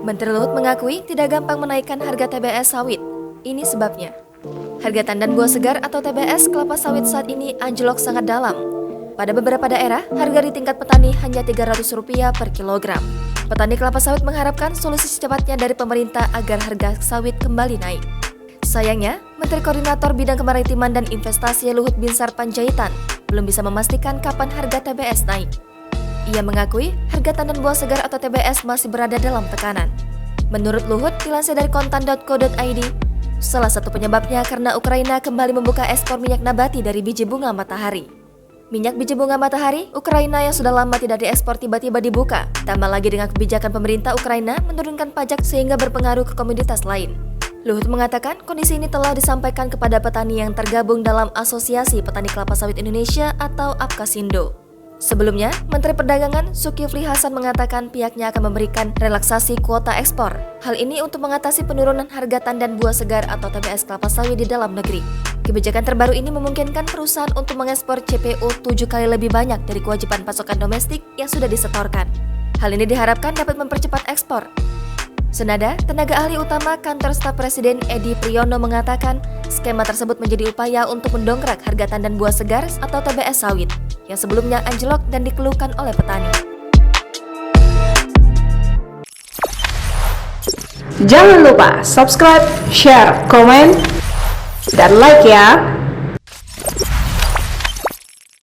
Menteri Luhut mengakui tidak gampang menaikkan harga TBS sawit. Ini sebabnya. Harga tandan buah segar atau TBS kelapa sawit saat ini anjlok sangat dalam. Pada beberapa daerah, harga di tingkat petani hanya Rp300 per kilogram. Petani kelapa sawit mengharapkan solusi secepatnya dari pemerintah agar harga sawit kembali naik. Sayangnya, Menteri Koordinator Bidang Kemaritiman dan Investasi Luhut Binsar Panjaitan belum bisa memastikan kapan harga TBS naik. Ia mengakui harga tandan buah segar atau TBS masih berada dalam tekanan. Menurut Luhut, dilansir dari kontan.co.id, salah satu penyebabnya karena Ukraina kembali membuka ekspor minyak nabati dari biji bunga matahari. Minyak biji bunga matahari, Ukraina yang sudah lama tidak diekspor tiba-tiba dibuka, tambah lagi dengan kebijakan pemerintah Ukraina menurunkan pajak sehingga berpengaruh ke komoditas lain. Luhut mengatakan kondisi ini telah disampaikan kepada petani yang tergabung dalam Asosiasi Petani Kelapa Sawit Indonesia atau APKASindo. Sebelumnya, Menteri Perdagangan Zulkifli Hasan mengatakan pihaknya akan memberikan relaksasi kuota ekspor. Hal ini untuk mengatasi penurunan harga tandan buah segar atau TBS kelapa sawit di dalam negeri. Kebijakan terbaru ini memungkinkan perusahaan untuk mengekspor CPO 7 kali lebih banyak dari kewajiban pasokan domestik yang sudah disetorkan. Hal ini diharapkan dapat mempercepat ekspor. Senada, tenaga ahli utama Kantor Staf Presiden Edi Priyono mengatakan skema tersebut menjadi upaya untuk mendongkrak harga tandan buah segar atau TBS sawit yang sebelumnya anjlok dan dikeluhkan oleh petani. Jangan lupa subscribe, share, komen, dan like ya!